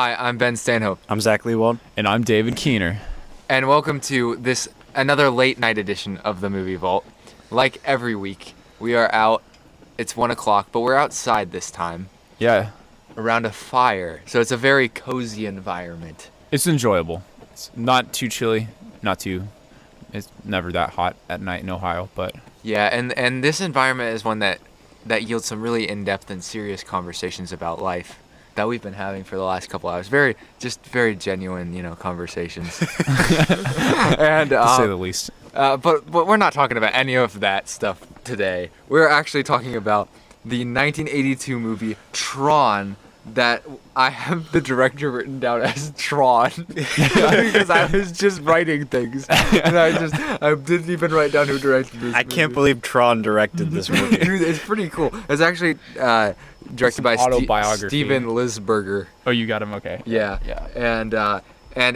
Hi, I'm Ben Stanhope. I'm Zach Leewald. And I'm David Kiener. And welcome to another late night edition of the Movie Vault. Like every week, we are out. It's 1 o'clock, but we're outside this time. Yeah. Around a fire. So it's a very cozy environment. It's enjoyable. It's not too chilly, it's never that hot at night in Ohio, but... Yeah, and this environment is one that yields some really in-depth and serious conversations about life that we've been having for the last couple hours. Very genuine, conversations. And to say the least. But we're not talking about any of that stuff today. We're actually talking about the 1982 movie Tron, that I have the director written down as Tron because I was just writing things and I didn't even write down who directed this movie. Can't believe Tron directed this movie. Dude, it's pretty cool. It's actually directed by Steven Lisberger. Oh, you got him? Okay. Yeah. And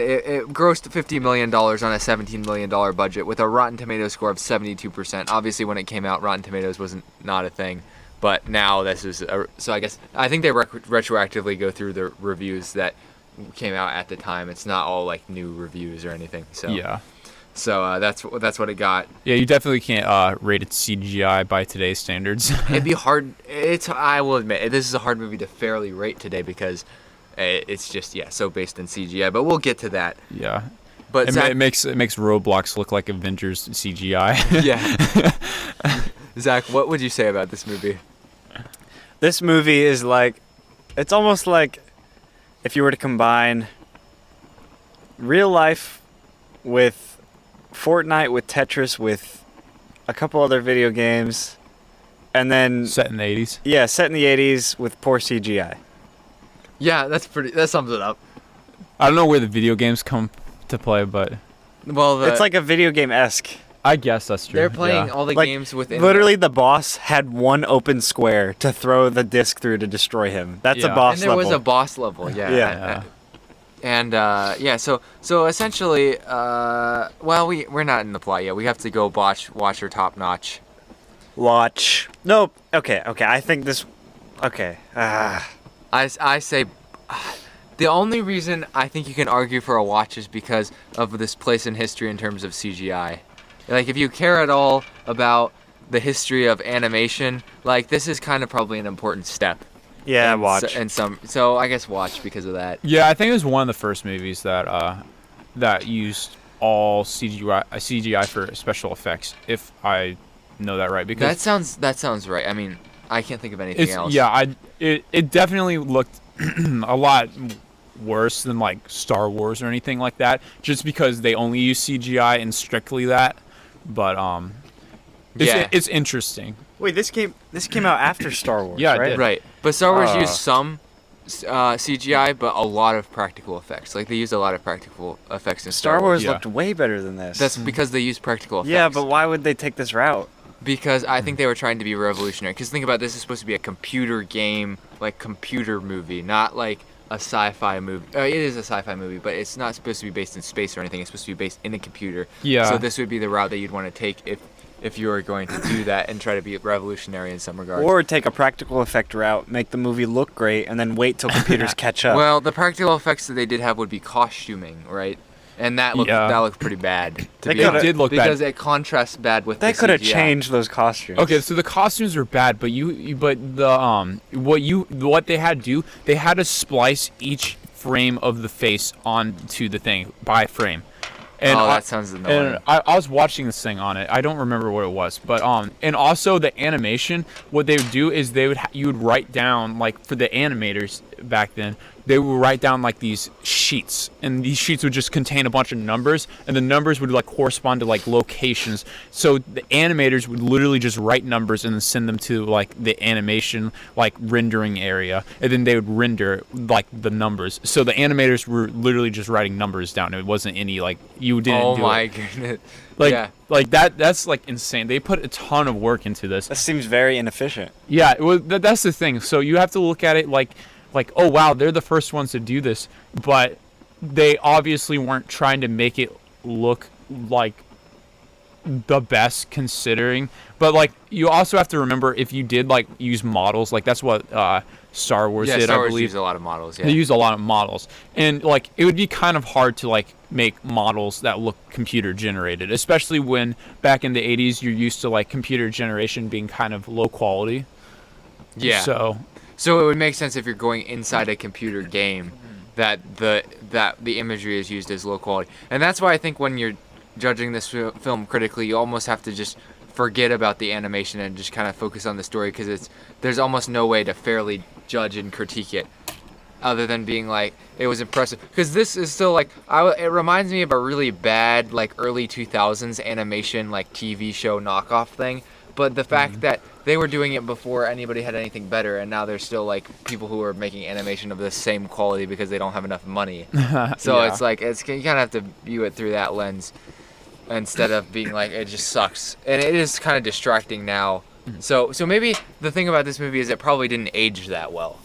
it grossed $50 million on a $17 million budget with a Rotten Tomatoes score of 72%. Obviously, when it came out, Rotten Tomatoes wasn't not a thing. But now this is so I think they retroactively go through the reviews that came out at the time. It's not all like new reviews or anything. So yeah. So that's what it got. Yeah, you definitely can't rate it CGI by today's standards. It'd be hard. I will admit this is a hard movie to fairly rate today because it's just so based in CGI. But we'll get to that. Yeah. But it makes Roblox look like Avengers CGI. Yeah. Zach, what would you say about this movie? This movie is it's almost like if you were to combine real life with Fortnite, with Tetris, with a couple other video games, and then... Set in the 80s? Yeah, set in the 80s with poor CGI. Yeah, that sums it up. I don't know where the video games come to play, but... Well, it's like a video game-esque. I guess that's true. They're playing all the games within... Literally, the boss had one open square to throw the disc through to destroy him. That's a boss level. And there was a boss level, yeah. So essentially, we're not in the plot yet. We have to go watch our Top Notch. Watch. Nope. Okay. I think this... Okay. I say... The only reason I think you can argue for a watch is because of this place in history in terms of CGI. Like, if you care at all about the history of animation, this is kind of probably an important step. Yeah, watch. So I guess watch because of that. Yeah, I think it was one of the first movies that used all CGI for special effects, if I know that right. Because that sounds right. I mean, I can't think of anything else. Yeah, it definitely looked a lot worse than Star Wars or anything like that, just because they only use CGI and strictly that. But it's interesting. Wait, this came out after Star Wars, yeah, right? It did. Right. But Star Wars used some CGI, but a lot of practical effects. They used a lot of practical effects in Star Wars. Looked way better than this. That's because they used practical effects. Yeah, but why would they take this route? Because I think they were trying to be revolutionary. Because think about it, this is supposed to be a computer game, computer movie, not a sci-fi movie. It is a sci-fi movie, but it's not supposed to be based in space or anything. It's supposed to be based in a computer. Yeah. So this would be the route that you'd want to take if you were going to do that and try to be revolutionary in some regard. Or take a practical effect route, make the movie look great, and then wait till computers catch up. Well, the practical effects that they did have would be costuming, right? And that looked pretty bad. It did look bad because it contrasts bad with. They could have changed those costumes. Okay, so the costumes were bad, but what they had to do, they had to splice each frame of the face onto the thing by frame. And that sounds annoying. And I was watching this thing on it. I don't remember what it was, but and also the animation. What they would do is you would write down for the animators back then. They would write down these sheets, and these sheets would just contain a bunch of numbers, and the numbers would correspond to locations. So the animators would literally just write numbers and then send them to the animation rendering area, and then they would render the numbers. So the animators were literally just writing numbers down. It wasn't any you didn't. Oh do my it. goodness! That's insane. They put a ton of work into this. That seems very inefficient. Yeah, well, that's the thing. So you have to look at it oh wow, they're the first ones to do this, but they obviously weren't trying to make it look the best considering. But like you also have to remember if you did like use models, like that's what Star Wars did, Star I Wars believe. used a lot of models. Yeah. They use a lot of models, and like it would be kind of hard to like make models that look computer generated, especially when back in the 80s you're used to like computer generation being kind of low quality. Yeah. So it would make sense if you're going inside a computer game that the imagery is used as low quality. And that's why I think when you're judging this film critically, you almost have to just forget about the animation and just kind of focus on the story, because there's almost no way to fairly judge and critique it other than being like it was impressive, because this is still like it reminds me of a really bad like early 2000s animation like TV show knockoff thing. But the fact that they were doing it before anybody had anything better, and now there's still like people who are making animation of the same quality because they don't have enough money. So Yeah. it's like you kind of have to view it through that lens instead of being like it just sucks. And it is kind of distracting now. So maybe the thing about this movie is it probably didn't age that well.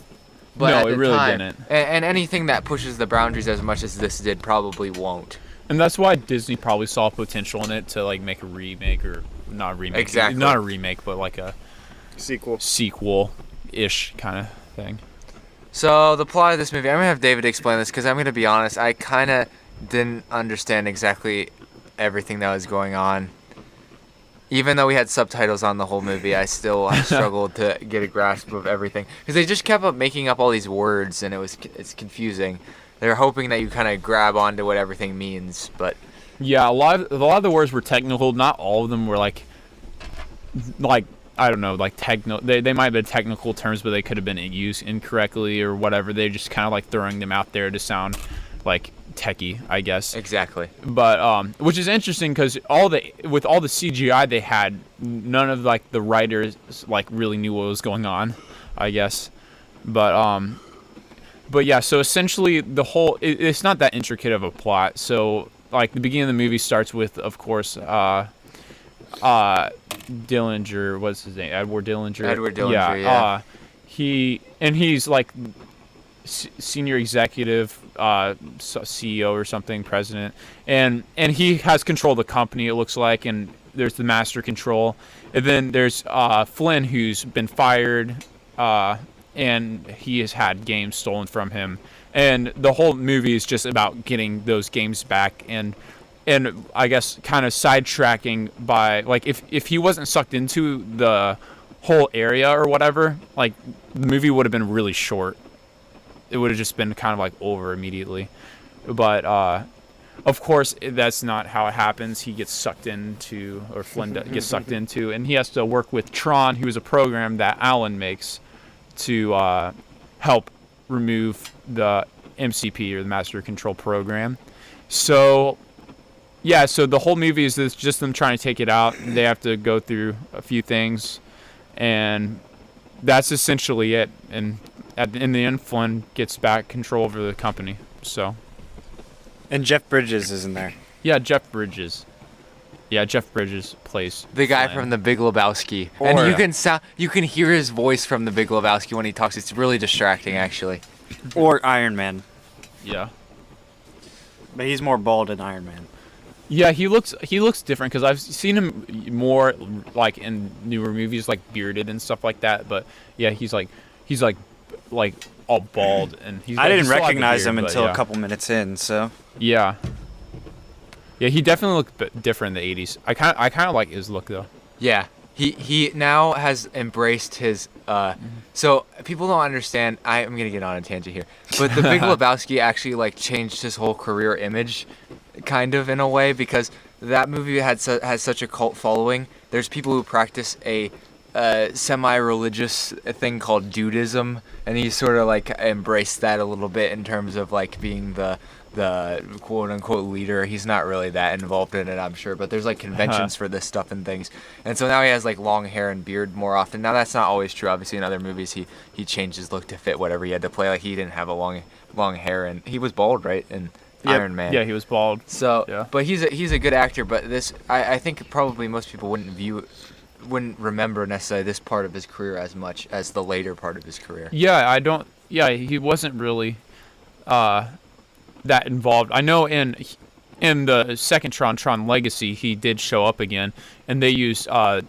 But No, at it the really time, didn't. And anything that pushes the boundaries as much as this did probably won't. And that's why Disney probably saw potential in it to like make a remake, or not a remake, Exactly. not a remake, but like a Sequel. sequel-ish kind of thing. So the plot of this movie, I'm gonna have David explain this because I'm gonna be honest, I kind of didn't understand exactly everything that was going on. Even though we had subtitles on the whole movie, I still struggled to get a grasp of everything because they just kept up making up all these words, and it's confusing. They're hoping that you kind of grab onto what everything means, but Yeah, a lot of the words were technical. Not all of them were like I don't know, like they might have been technical terms, but they could have been used incorrectly or whatever. They just kind of like throwing them out there to sound like techie, I guess. exactly. But which is interesting because with all the CGI they had, none of like the writers like really knew what was going on, I guess. But yeah, so essentially it's not that intricate of a plot. So like the beginning of the movie starts with, of course, Dillinger, what's his name? Edward Dillinger. Edward Dillinger, yeah. He's like senior executive, CEO or something, president, and he has control of the company, it looks like, and there's the master control, and then there's Flynn, who's been fired, and he has had games stolen from him, and the whole movie is just about getting those games back, and I guess kind of sidetracking by like if he wasn't sucked into the whole area or whatever, like the movie would have been really short. It would have just been kind of like over immediately. But of course that's not how it happens. He gets sucked into, or Flynn gets sucked into, and he has to work with Tron, who is a program that Alan makes to help remove the MCP, or the Master Control Program. So yeah, so the whole movie is just them trying to take it out. They have to go through a few things, and that's essentially it. And in the end, Flynn gets back control over the company. So, And Jeff Bridges is in there. yeah, Jeff Bridges. Yeah, Jeff Bridges plays The guy Flynn. from The Big Lebowski, Or- and you can hear his voice from The Big Lebowski when he talks. It's really distracting, actually. Or Iron Man. Yeah. But he's more bald in Iron Man. Yeah, he looks different because I've seen him more like in newer movies, like bearded and stuff like that. But yeah, he's like all bald, and I didn't he still has a recognize him beard, but until yeah. a couple minutes in, so. Yeah. Yeah, he definitely looked different in the 80s. I kind of like his look though. Yeah, he now has embraced his. So people don't understand. I'm gonna get on a tangent here, but The Big Lebowski actually like changed his whole career image, kind of in a way, because that movie has such a cult following. There's people who practice a semi-religious thing called dudism, and he sort of like embraced that a little bit in terms of like being the quote-unquote leader. He's not really that involved in it, I'm sure, but there's like conventions for this stuff and things, and so now he has like long hair and beard more often. Now that's not always true. Obviously in other movies he changed his look to fit whatever he had to play. Like he didn't have a long hair, and he was bald, right, in Iron Man. Yeah, he was bald. So Yeah. but he's a good actor, but this I think probably most people wouldn't remember necessarily this part of his career as much as the later part of his career. Yeah, he wasn't really that involved. I know in the second Tron Legacy, he did show up again, and they used like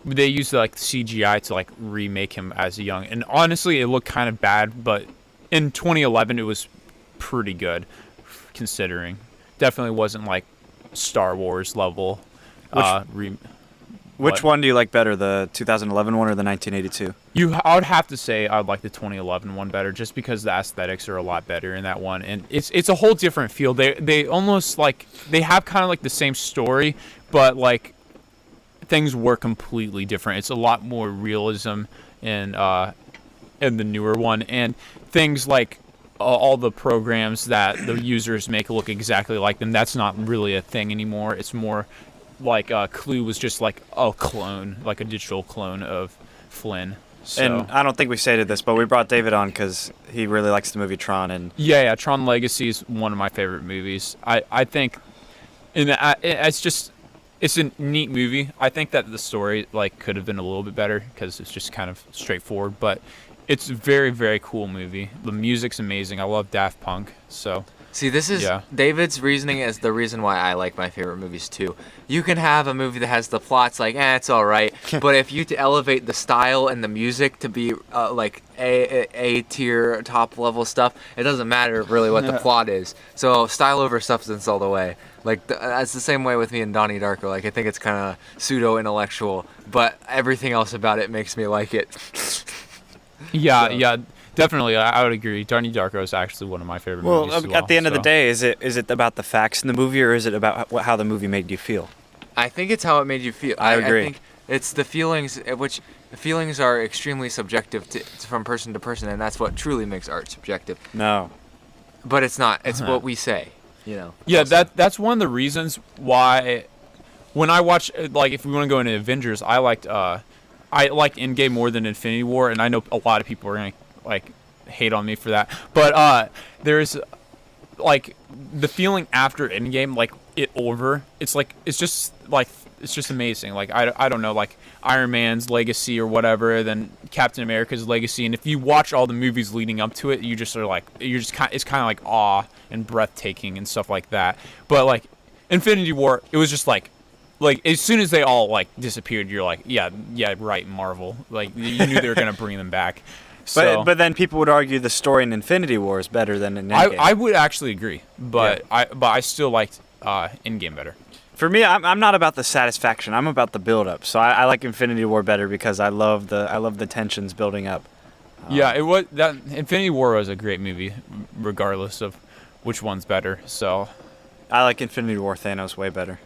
CGI to like remake him as a young. And honestly, it looked kind of bad, but in 2011 it was pretty good, considering. Definitely wasn't like Star Wars level. Which one do you like better, the 2011 one or the 1982? I would have to say I'd like the 2011 one better, just because the aesthetics are a lot better in that one, and it's a whole different feel. They almost like they have kind of like the same story, but like things were completely different. It's a lot more realism in the newer one, and things like all the programs that the users make look exactly like them. That's not really a thing anymore. It's more like Clue was just like a clone, like a digital clone of Flynn. So. And I don't think we stated this, but we brought David on because he really likes the movie Tron. And yeah, Tron Legacy is one of my favorite movies. I think, it's a neat movie. I think that the story like could have been a little bit better because it's just kind of straightforward, but it's a very, very cool movie. The music's amazing. I love Daft Punk, so. See, this is David's reasoning is the reason why I like my favorite movies too. You can have a movie that has the plots like, it's all right, but if you elevate the style and the music to be like A tier, top level stuff, it doesn't matter really what the plot is. So style over substance all the way. Like that's the same way with me and Donnie Darko. Like I think it's kind of pseudo intellectual, but everything else about it makes me like it. Yeah. Definitely, I would agree. Donnie Darko is actually one of my favorite movies as well. At the end of the day, is it about the facts in the movie, or is it about how the movie made you feel? I think it's how it made you feel. I agree. I think it's the feelings, which feelings are extremely subjective from person to person, and that's what truly makes art subjective. No. But it's not. It's what we say, you know. Yeah, that's one of the reasons why when I watch, like, if we want to go into Avengers, I liked Endgame more than Infinity War, and I know a lot of people are going to like hate on me for that, but there's like the feeling after Endgame, like it's just amazing. Like I don't know, like Iron Man's legacy or whatever, then Captain America's legacy, and if you watch all the movies leading up to it, you just are like it's kind of like awe and breathtaking and stuff like that. But like Infinity War, it was just like as soon as they all like disappeared, you're like, yeah, right, Marvel. Like you knew they were gonna bring them back. So, but then people would argue the story in Infinity War is better than in Endgame. I would actually agree, but I still liked Endgame better. For me, I'm not about the satisfaction. I'm about the build up. So I like Infinity War better because I love the tensions building up. Infinity War was a great movie, regardless of which one's better. So I like Infinity War Thanos way better.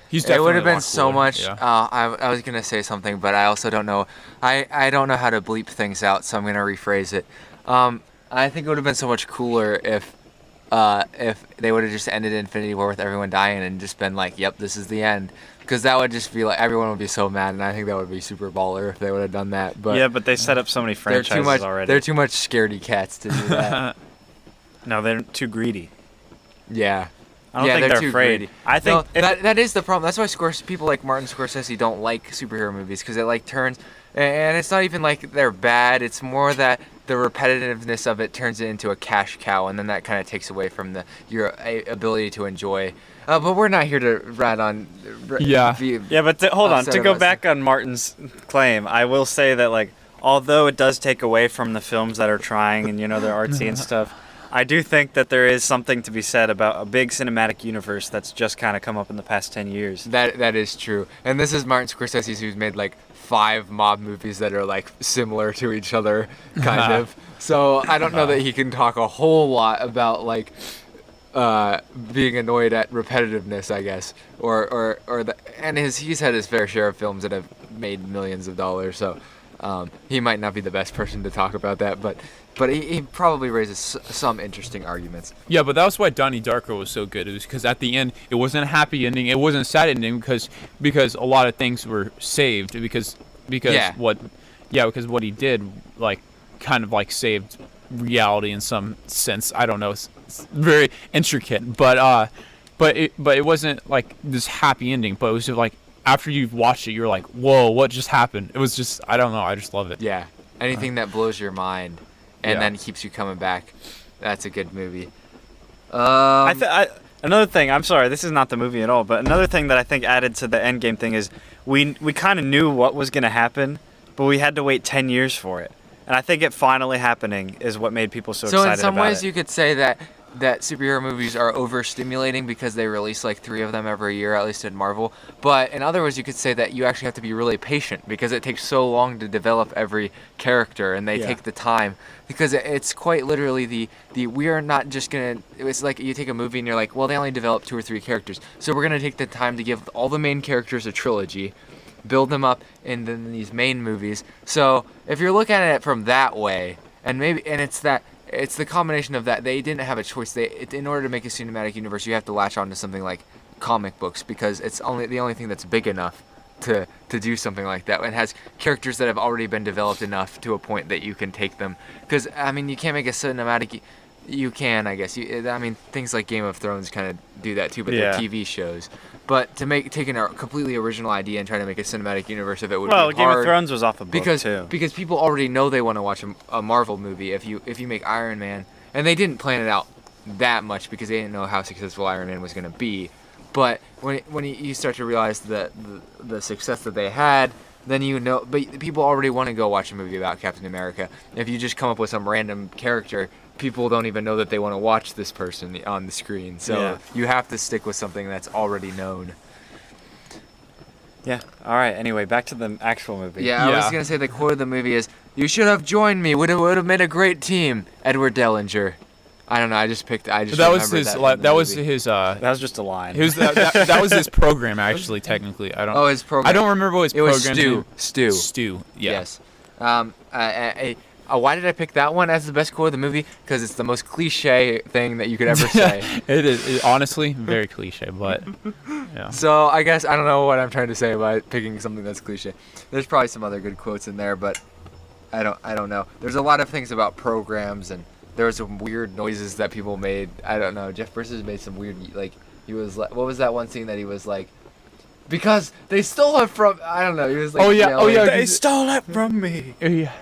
It would have been so much. Yeah. I was gonna say something, but I also don't know. I don't know how to bleep things out, so I'm gonna rephrase it. I think it would have been so much cooler if they would have just ended Infinity War with everyone dying and just been like, "Yep, this is the end," because that would just be like everyone would be so mad, and I think that would be super baller if they would have done that. But yeah, but they set up so many franchises already. They're too much scaredy cats to do that. No, they're too greedy. Yeah. I don't think they're afraid. Greedy. I think that is the problem. That's why people like Martin Scorsese don't like superhero movies, because it like turns, and it's not even like they're bad. It's more that the repetitiveness of it turns it into a cash cow, and then that kind of takes away from your ability to enjoy. But we're not here to rat on. But hold on. To go back on Martin's claim, I will say that like although it does take away from the films that are trying and they're artsy and stuff. I do think that there is something to be said about a big cinematic universe that's just kind of come up in the past 10 years. That is true. And this is Martin Scorsese, who's made like 5 mob movies that are like similar to each other, kind of. So I don't know that he can talk a whole lot about like being annoyed at repetitiveness, I guess, he's had his fair share of films that have made millions of dollars. So he might not be the best person to talk about that, but he probably raises some interesting arguments. Yeah, but that was why Donnie Darko was so good. It was because at the end, it wasn't a happy ending. It wasn't a sad ending because a lot of things were saved because what he did like kind of like saved reality in some sense. I don't know. It's very intricate, but it wasn't like this happy ending. But it was just like after you've watched it, you're like, whoa, what just happened? It was just I don't know. I just love it. Yeah, anything that blows your mind. And then keeps you coming back. That's a good movie. I Another thing, I'm sorry, this is not the movie at all, but another thing that I think added to the Endgame thing is we kind of knew what was going to happen, but we had to wait 10 years for it. And I think it finally happening is what made people so excited about it. So in some ways you could say that superhero movies are overstimulating because they release like 3 of them every year, at least in Marvel. But in other words, you could say that you actually have to be really patient because it takes so long to develop every character, and they take the time, because it's quite literally the we are not just gonna. It's like you take a movie and you're like, well, they only developed 2 or 3 characters, so we're gonna take the time to give all the main characters a trilogy, build them up in these main movies. So if you're looking at it from that way, and it's the combination of that. They didn't have a choice. In order to make a cinematic universe, you have to latch on to something like comic books, because it's the only thing that's big enough to do something like that. It has characters that have already been developed enough to a point that you can take them. Because I mean, you can't make a cinematic. You can, I guess. Things like Game of Thrones kind of do that too, but they're TV shows. But to take a completely original idea and try to make a cinematic universe of it would be hard. Game of Thrones was off a book too. Because people already know they want to watch a Marvel movie. If you make Iron Man, and they didn't plan it out that much because they didn't know how successful Iron Man was going to be. But when you start to realize the success that they had, then you know. But people already want to go watch a movie about Captain America. If you just come up with some random character, people don't even know that they want to watch this person on the screen. So you have to stick with something that's already known. Yeah. All right. Anyway, back to the actual movie. Yeah, I was gonna say the quote of the movie is, "You should have joined me. Would have made a great team." Edward Dellinger. I don't know. I just that was his. That was his. That was just a line. That was his program, actually. Technically, I don't. Oh, his program. I don't remember what his program. It was Stu. Stu. Yeah. Yes. Why did I pick that one as the best quote of the movie? Because it's the most cliche thing that you could ever say. It is honestly very cliche, but yeah. So I guess I don't know what I'm trying to say by picking something that's cliche. There's probably some other good quotes in there, but I don't know. There's a lot of things about programs, and there were some weird noises that people made. I don't know. Jeff Bridges made some weird, like, he was like, what was that one scene that he was like, because they stole it from, I don't know. He was like, they stole it from me. Yeah.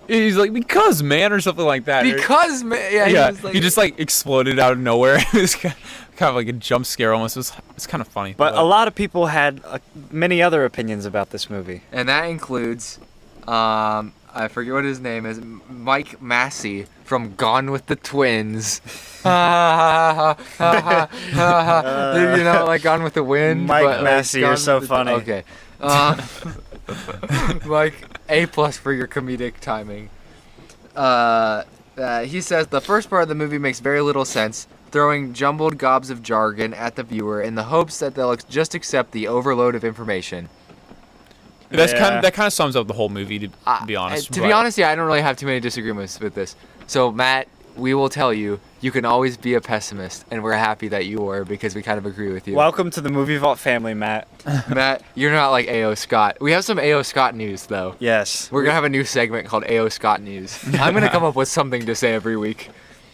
He's like, because man, or something like that. Because man, yeah. He just like exploded out of nowhere. It was kind of like a jump scare almost. It's kind of funny. But a lot of people had many other opinions about this movie, and that includes, I forget what his name is, Mike Massey from Gone with the Twins. You know, like Gone with the Wind. Mike Massey, you're so funny. Okay. Like A+ for your comedic timing. He says the first part of the movie makes very little sense, throwing jumbled gobs of jargon at the viewer in the hopes that they'll just accept the overload of information. That kind of sums up the whole movie, to be honest. To be honest, I don't really have too many disagreements with this. So Matt, we will tell you, you can always be a pessimist, and we're happy that you are, because we kind of agree with you. Welcome to the Movie Vault family, Matt. Matt, you're not like A.O. Scott. We have some A.O. Scott news, though. Yes. We're going to have a new segment called A.O. Scott News. I'm going to come up with something to say every week.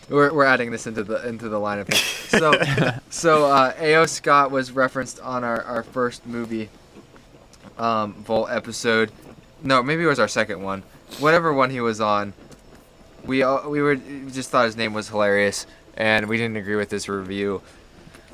We're adding this into the line of things. So A.O. Scott was referenced on our first movie Vault episode. No, maybe it was our second one. Whatever one he was on. We just thought his name was hilarious, and we didn't agree with this review.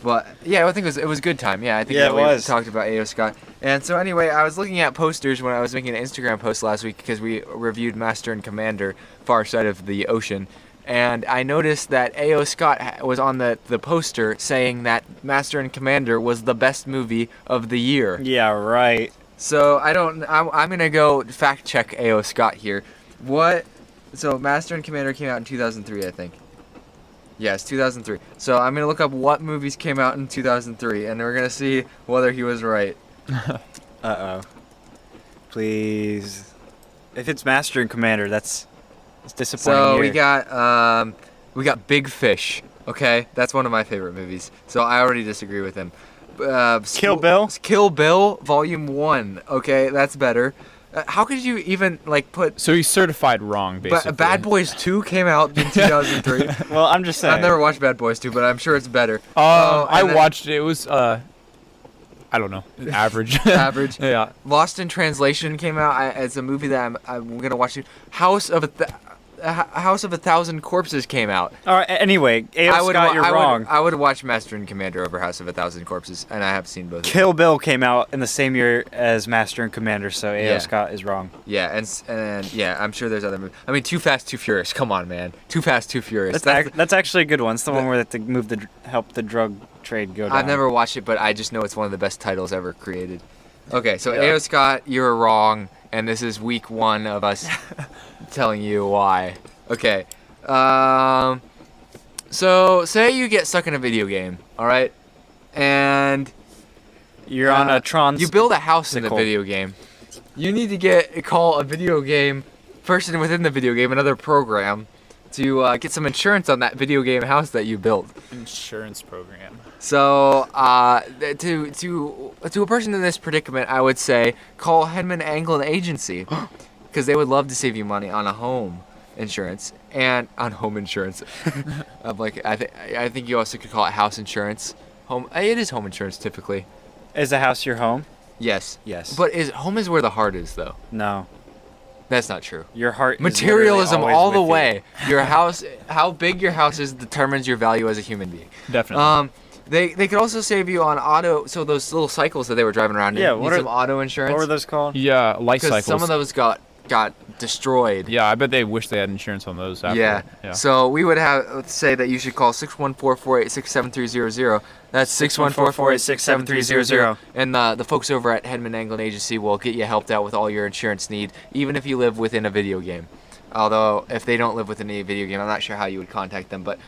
But yeah, I think it was a good time. Yeah, I think we talked about A.O. Scott. And so anyway, I was looking at posters when I was making an Instagram post last week, because we reviewed Master and Commander, Far Side of the Ocean. And I noticed that A.O. Scott was on the poster saying that Master and Commander was the best movie of the year. Yeah, right. So I'm going to go fact check A.O. Scott here. So Master and Commander came out in 2003, I think. Yes, 2003. So I'm going to look up what movies came out in 2003, and we're going to see whether he was right. Uh-oh. Please. If it's Master and Commander, that's disappointing. So here. we got Big Fish, okay? That's one of my favorite movies. So I already disagree with him. Kill Bill? Kill Bill, Volume 1, okay? That's better. How could you even put? So he's certified wrong, basically. But Bad Boys 2 came out in 2003. Well, I'm just saying. I've never watched Bad Boys 2, but I'm sure it's better. I watched it. It was I don't know, average. Average. Yeah. Lost in Translation came out. It's a movie that I'm gonna watch. House of House of a Thousand Corpses came out. All right. Anyway, A.O. Scott, you're wrong. I would watch Master and Commander over House of a Thousand Corpses, and I have seen both. Kill Bill came out in the same year as Master and Commander, so A.O. Yeah. Scott is wrong. Yeah, and yeah, I'm sure there's other movies. I mean, Too Fast, Too Furious. Come on, man. Too Fast, Too Furious. That's actually a good one. It's the one where they help the drug trade go down. I've never watched it, but I just know it's one of the best titles ever created. Okay, so Yeah. A.O. Scott, you're wrong, and this is week 1 of us telling you why. Okay. So say you get stuck in a video game, all right, and You're on a Tron. you build a house in the sickle. video game. You need to call a video game person within the video game, another program, to get some insurance on that video game house that you built. Insurance program. So to a person in this predicament, I would say call Hedman Anglin Agency, because they would love to save you money on a home insurance and on home insurance. I think you also could call it house insurance. It is home insurance typically. Is the house your home? Yes. Yes. But home is where the heart is, though. No. That's not true. Your heart is Materialism literally all always the with you. way. Your house, how big your house is, determines your value as a human being. Definitely. They could also save you on auto. So those little cycles that they were driving around. Yeah, Need what are- some auto insurance. What were those called? yeah, life Because cycles. some of those got destroyed. Yeah, I bet they wish they had insurance on those. After. Yeah. So we would have say that you should call 614-486-7300. That's 614-486-7300. And the folks over at Hedman Anglin Agency will get you helped out with all your insurance need, even if you live within a video game. Although if they don't live within a video game, I'm not sure how you would contact them, but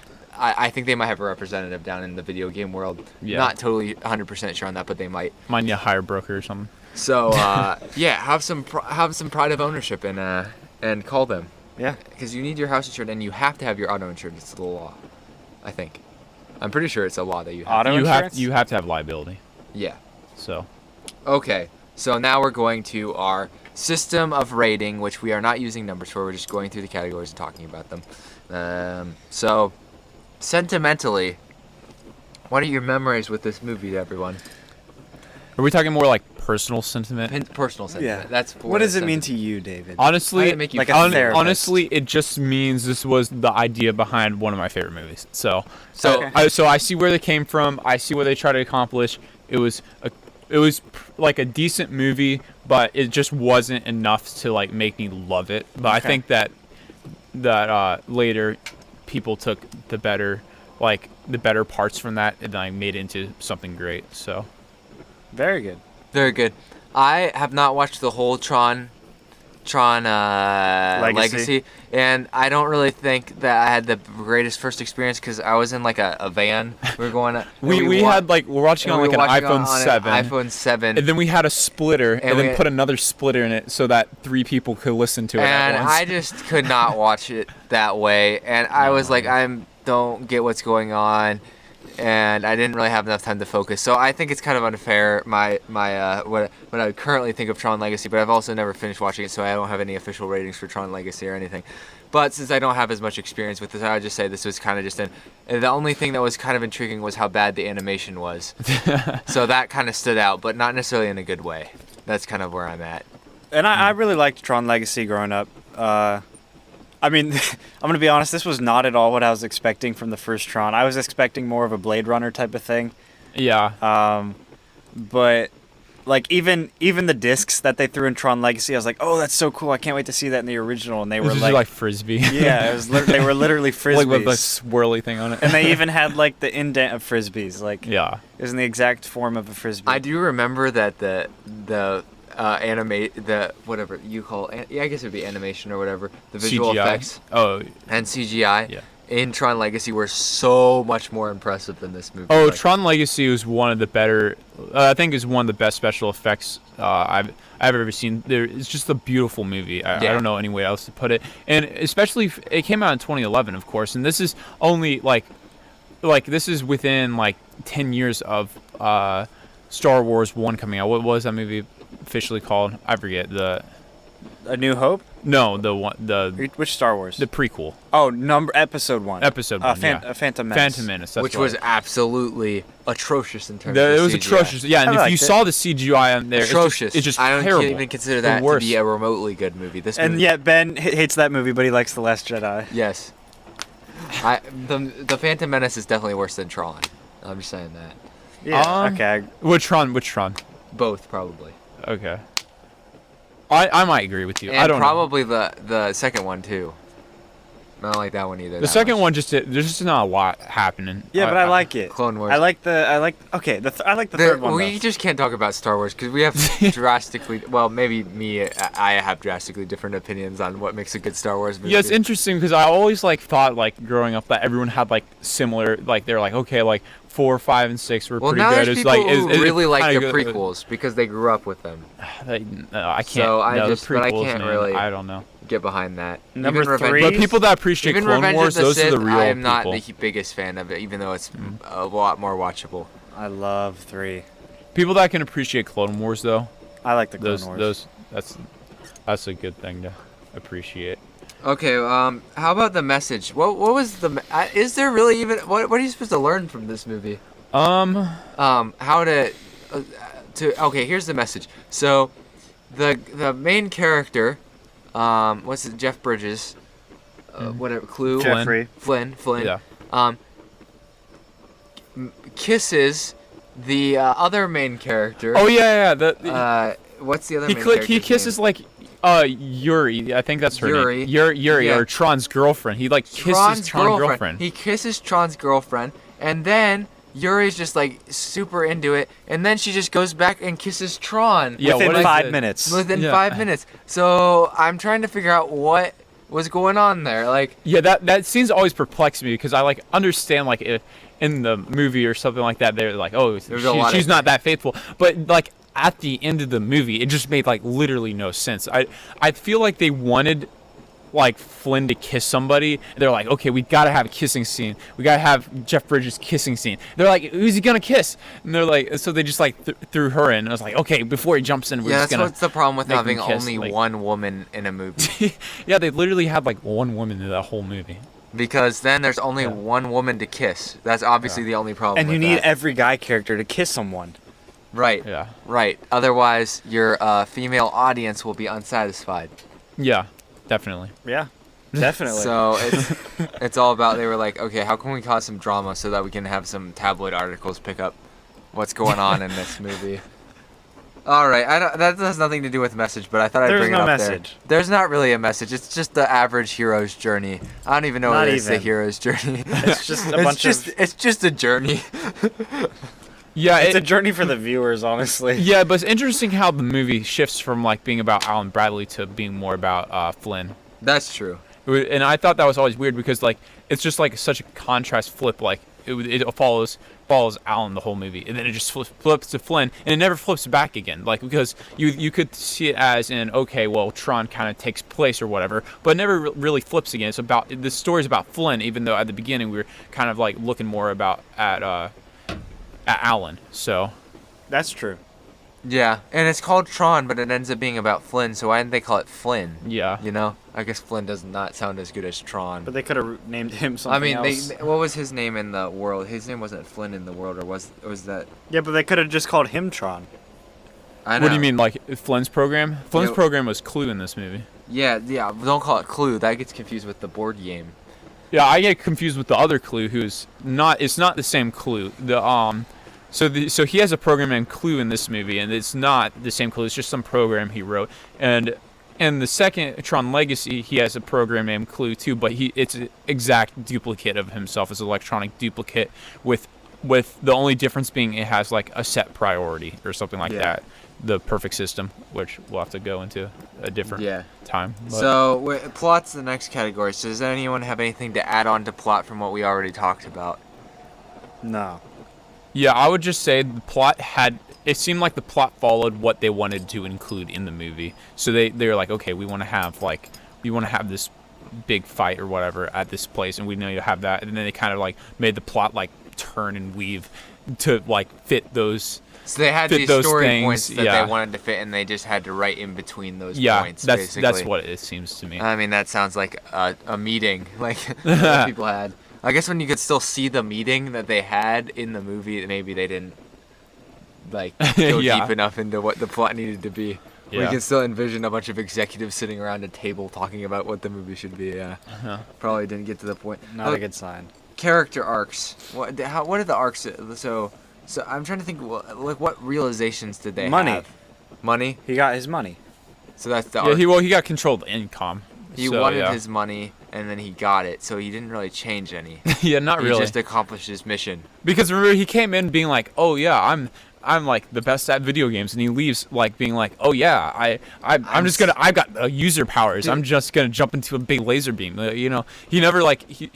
I think they might have a representative down in the video game world. Yeah. Not totally 100% sure on that, but they might. Might need a hire broker or something. So yeah, have some pride of ownership and call them. Yeah. Because you need your house insured and you have to have your auto insured. It's the law, I think. I'm pretty sure it's a law that you have. Auto insurance? You have to have liability. Yeah. So Okay. So now we're going to our system of rating, which we are not using numbers for. We're just going through the categories and talking about them. So sentimentally, what are your memories with this movie, everyone? are we talking more like personal sentiment? Personal sentiment. Yeah. That's What does it mean sentiment. to you, David? How Honestly, did it make you Like a feel? therapist. honestly, it just means this was the idea behind one of my favorite movies. So So- I see where they came from. I see what they tried to accomplish. It was like a decent movie, but it just wasn't enough to like make me love it. But I Okay. think that later people took the better parts from that and like made it into something great. So Very good. Very good. I have not watched the whole Tron Legacy, and I don't really think that I had the greatest first experience because I was in like a van. We were going. we're watching on like an iPhone 7. iPhone 7. And then we had a splitter, and then we- put another splitter in it so that 3 people could listen to it And at once. I just could not watch it that way, and I was like, don't get what's going on, and I didn't really have enough time to focus. So I think it's kind of unfair what I currently think of Tron Legacy, but I've also never finished watching it, so I don't have any official ratings for Tron Legacy or anything. But since I don't have as much experience with this, I would just say this was kind of just and the only thing that was kind of intriguing was how bad the animation was. So that kind of stood out, but not necessarily in a good way. That's kind of where I'm at. And I really liked Tron Legacy growing up. I mean, I'm going to be honest, this was not at all what I was expecting from the first Tron. I was expecting more of a Blade Runner type of thing. Yeah. But like even the discs that they threw in Tron Legacy, I was like, "Oh, that's so cool. I can't wait to see that in the original." And they It were was like, just like frisbee. yeah, it was they were literally frisbees. like with the swirly thing on it. And they even had like the indent of frisbees, like yeah. it was in the exact form of a frisbee. I do remember that the whatever you call I guess it would be animation or whatever, the visual CGI. effects Oh, and CGI yeah. in Tron Legacy were so much more impressive than this movie. Oh, Like, Tron Legacy was one of the better. I think is one of the best special effects I've ever seen. It's just a beautiful movie. I Yeah. don't know any way else to put it. And especially it came out in 2011, of course. And this is only like this is within like 10 years of Star Wars 1 coming out. What was that movie officially called? I forget. A New Hope? No, the Which Star Wars? the prequel. Oh, episode 1. Episode 1, yeah. Phantom Menace. Phantom Menace. That's which right. was absolutely atrocious in terms It of was CGI. atrocious. Yeah, and I if you liked it. saw the CGI on there, Atrocious. it's just I don't terrible. even consider The that to worst. be a remotely good movie. This And movie, yet Ben hates that movie, but he likes The Last Jedi. yes, the Phantom Menace is definitely worse than Tron. I'm just saying that. Yeah. Okay. Which Tron? Both probably. Okay. I might agree with you. And I don't know. probably the second one too. I don't like that one either. The that second much. one there's just not a lot happening. Yeah, but I like it. Clone Wars. I like the third one. We though. just can't talk about Star Wars because we have drastically. Well, maybe me. I have drastically different opinions on what makes a good Star Wars movie. Yeah, it's interesting because I always thought growing up that everyone had similar they're okay 4, 5, and 6 were Well, pretty now good. there's It's people who really like kinda the good. prequels because they grew up with them. I can't. So I no, just- the but I prequels, can't man, really- I don't know. Get behind that. Number Even three. But people that appreciate even Clone Revenge Wars, of the those Sith, are the real I am not people. the biggest fan of it, even though it's a lot more watchable. I love 3. People that can appreciate Clone Wars, though, I like the Clone Wars. that's a good thing to appreciate. Okay, how about the message? What was the? Is there really even? What are you supposed to learn from this movie? How to okay, here's the message. So, the main character, what's it? Jeff Bridges, whatever. Clue. Jeffrey. Flynn. Yeah. Kisses the other main character. Oh yeah. What's the other main character's He kisses Yuri. I think that's her Yuri. name. Yuri Yeah. or Tron's girlfriend. He kisses Tron's girlfriend. He kisses Tron's girlfriend, and then Yuri's just super into it, and then she just goes back and kisses Tron. Yeah, Within what is 5 it? minutes. Within Yeah. 5 minutes. So I'm trying to figure out what was going on there. Yeah, that scene's always perplexed me because I understand if in the movie or something like that they're she's not that faithful, but at the end of the movie it just made literally no sense. I feel like they wanted Flynn to kiss somebody. They're okay, we gotta have a kissing scene. We gotta have Jeff Bridges' kissing scene. They're who's he gonna kiss? And they're so they just threw her in. And I was okay, before he jumps in, we're just gonna. What's the problem with make having them kiss, only one woman in a movie. Yeah, they literally had one woman in that whole movie. Because then there's only one woman to kiss. That's obviously the only problem. And you with need that. every guy character to kiss someone. Right. Yeah. Right. Otherwise, your female audience will be unsatisfied. Yeah, definitely. Yeah, definitely. So it's all about. They were okay, how can we cause some drama so that we can have some tabloid articles pick up what's going on in this movie. All right, that has nothing to do with message, but I thought I'd There's bring no it up message. there. There's not really a message. It's just the average hero's journey. I don't even know Not what it is, the even. hero's journey. It's just a bunch of. It's just a journey. Yeah, It's a journey for the viewers, honestly. yeah, but it's interesting how the movie shifts from being about Alan Bradley to being more about Flynn. That's true. And I thought that was always weird because it's just such a contrast flip. It follows Alan the whole movie, and then it just flips to Flynn, and it never flips back again. Because you could see it as in Tron kind of takes place or whatever, but it never really flips again. It's about the story's about Flynn, even though at the beginning we were kind of looking more at Alan. So That's true. Yeah, and it's called Tron, but it ends up being about Flynn, so why didn't they call it Flynn? yeah, You know? I guess Flynn does not sound as good as Tron. But they could have named him I something mean, else. what was his name in the world? His name wasn't Flynn in the world, or was that? Yeah, but they could have just called him Tron. I know. what do you mean Flynn's program? Flynn's Yeah. program was Clue in this movie. Yeah, don't call it Clue. That gets confused with the board game. Yeah, I get confused with the other Clue, who's not. It's not the same Clue. So he has a program named Clue in this movie, and it's not the same Clue. It's just some program he wrote. And the second Tron Legacy, he has a program named Clue too, but it's an exact duplicate of himself. It's an electronic duplicate with the only difference being it has a set priority or something like Yeah. that. The perfect system, which we'll have to go into a different time. But So plot's the next category. So does anyone have anything to add on to plot from what we already talked about? No. yeah, I would just say the plot it seemed like the plot followed what they wanted to include in the movie. So they were okay, we want to have this big fight or whatever at this place, and we know you have that. And then they kind of made the plot turn and weave to fit those So they had fit these those story things, points that yeah. they wanted to fit, and they just had to write in between those Yeah, points. that's basically. what it seems to me. I mean, that sounds like a meeting, like that people had. I guess when you could still see the meeting that they had in the movie, maybe they didn't like go Yeah. deep enough into what the plot needed to be. We Yeah. can still envision a bunch of executives sitting around a table talking about what the movie should be. Yeah, probably didn't get to the point. Not a good sign. Character arcs. What are the arcs? So I'm trying to think. What realizations did they Money. have? Money. He got his money. So that's the Yeah, arc. he got control of the income. He so, wanted yeah. his money, and then he got it. So he didn't really change any. Yeah, not He really. just accomplished his mission. Because remember, he came in being like, "Oh yeah, I'm like the best at video games," and he leaves like being like, "Oh yeah, I've got user powers. I'm just gonna jump into a big laser beam." You know, he never like he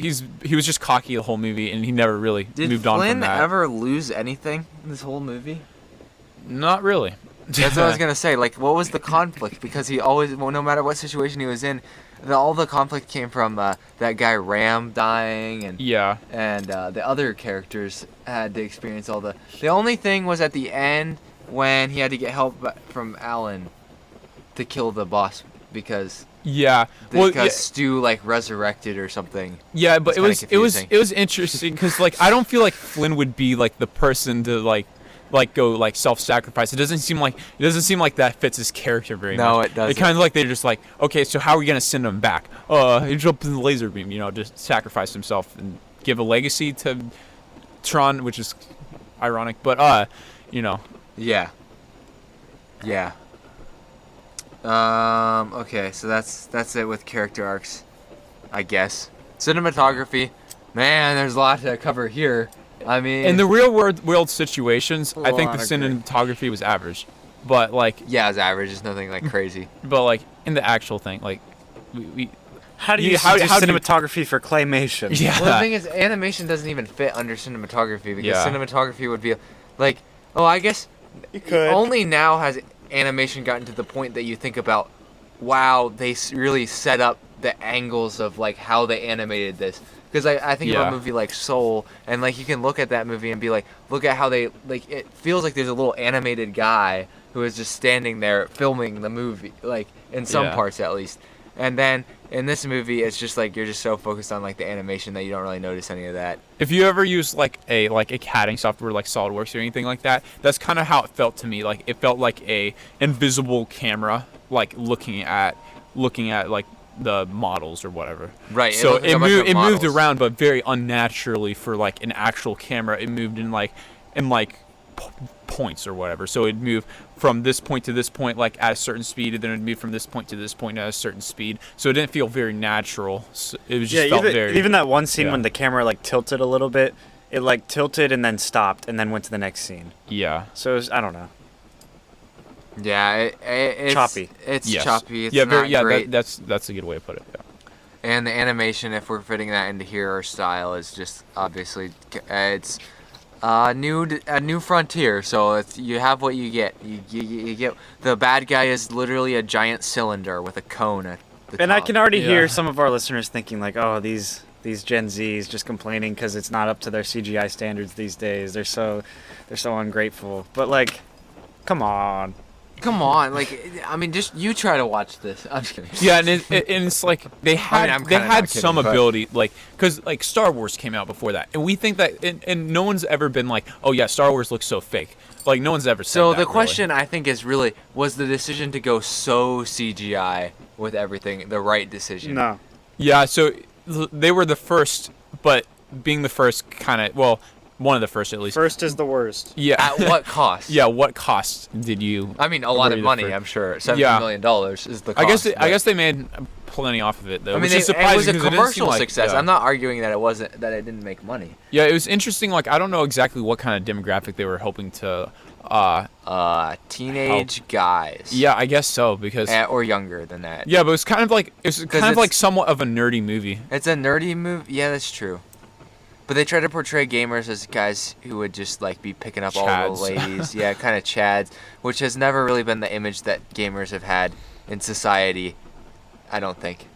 was just cocky the whole movie, and he never really Did moved on from Flynn that. ever lose anything in this whole movie? Not really. That's what I was gonna say. Like, what was the conflict? Because he always, well, no matter what situation he was in, all the conflict came from that guy Ram dying, and Yeah. the other characters had to experience all the. The only thing was at the end when he had to get help from Alan to kill the boss because Yeah. Well, yeah, Stu like resurrected or something. yeah, but It's kinda confusing. it was interesting because like I don't feel like Flynn would be like the person to like go like self-sacrifice. It doesn't seem like that fits his character very much. No, it doesn't. It kind of like they're just like, okay, so how are we gonna send him back? He jumped in the laser beam, you know, just sacrifice himself and give a legacy to Tron, which is ironic, but you know. Yeah. Yeah. Okay, so that's it with character arcs, I guess. Cinematography, man, there's a lot to cover here. I mean, In the real world situations, I think the lot of great- cinematography was average, but like, yeah, it's average. It's nothing like crazy. but like in the actual thing, like we How do you Yeah, how do you- cinematography for claymation? yeah. Well, the thing is, animation doesn't even fit under cinematography because Yeah. cinematography would be like, oh, I guess You could. only now has animation gotten to the point that you think about, wow, they really set up the angles of like how they animated this. Because I think of Yeah. a movie like Soul, and like you can look at that movie and be like, look at how they like. It feels like there's a little animated guy who is just standing there filming the movie, like in some Yeah. parts at least. And then in this movie, it's just like you're just so focused on like the animation that you don't really notice any of that. If you ever use like a CADing software like SolidWorks or anything like that, that's kind of how it felt to me. Like it felt like a invisible camera, like looking at like the models or whatever. Right, it So looked like it a bunch of moved models. around, but very unnaturally for like an actual camera. It moved in points or whatever. So it'd move from this point to this point like at a certain speed, and then it'd move from this point to this point at a certain speed. So it didn't feel very natural. So it was just Yeah, felt even, very even that one scene yeah. when the camera like tilted a little bit, it like tilted and then stopped and then went to the next scene. yeah. So it was, I don't know. Yeah, it's Choppy. It's Yes. choppy. It's yeah, not great. that's a good way to put it. Yeah. And the animation, if we're fitting that into here, our style is just obviously it's a new frontier. So it's, you have what you get. You get the bad guy is literally a giant cylinder with a cone at the And I top. can already Yeah. hear some of our listeners thinking like, oh, these Gen Zs just complaining because it's not up to their CGI standards these days. They're so ungrateful. But like, come on. Come on, like I mean, just you try to watch this. I'm just kidding. Yeah, and it's like they had I'm they kinda had not kidding, some but- ability, like because like Star Wars came out before that, and we think that, and no one's ever been like, oh yeah, Star Wars looks so fake. Like no one's ever said So that, the really. question I think is really, was the decision to go so CGI with everything the right decision? No. Yeah, so they were the first, but being the first kind of one of the first at least. First is the worst. Yeah. At what cost? Yeah, what cost did you? I mean, a lot Were of you the money. first? I'm sure. Yeah. $17 million is the cost. I guess they made plenty off of it though. I mean, which is it surprising was a 'cause it didn't seem commercial like- success. yeah. I'm not arguing that it didn't make money. Yeah, it was interesting. Like I don't know exactly what kind of demographic they were hoping to. Teenage guys. Yeah, I guess so because. Or younger than that. Yeah, but it's kind of like it's- somewhat of a nerdy movie. It's a nerdy movie. Yeah, that's true. But they try to portray gamers as guys who would just like be picking up all Chads. the ladies. Yeah, kind of chads, which has never really been the image that gamers have had in society. I don't think.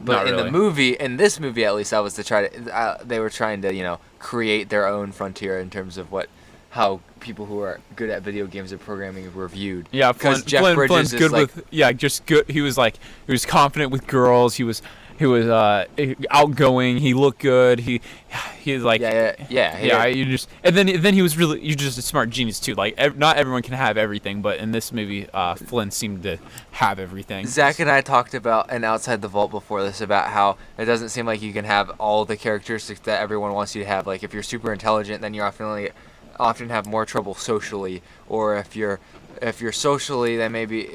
But Not in really. the movie, in this movie at least, that was to try to. They were trying to, create their own frontier in terms of what how people who are good at video games and programming were viewed. Yeah, because Jeff Bridges Flynn's is good like, with just good. He was confident with girls. He was outgoing. He looked good. He was like yeah. You just and then he was really just a smart genius too. Like not everyone can have everything, but in this movie, Flynn seemed to have everything. Zach and I talked about an Outside the Vault before this about how it doesn't seem like you can have all the characteristics that everyone wants you to have. Like if you're super intelligent, then you often have more trouble socially, or if you're socially, then maybe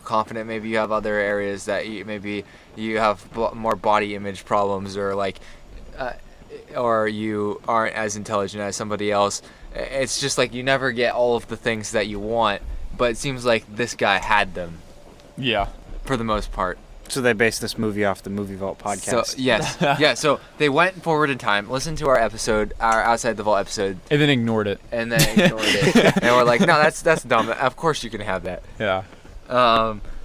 confident, maybe you have other areas that maybe you have more body image problems, or or you aren't as intelligent as somebody else. It's just like you never get all of the things that you want, but it seems like this guy had them. Yeah. For the most part. So they based this movie off the Movie Vault podcast. So yes, yeah. So they went forward in time, listened to our Outside the Vault episode, And then ignored it. and then ignored it, and we're like, no, that's dumb. Of course you can have that. Yeah.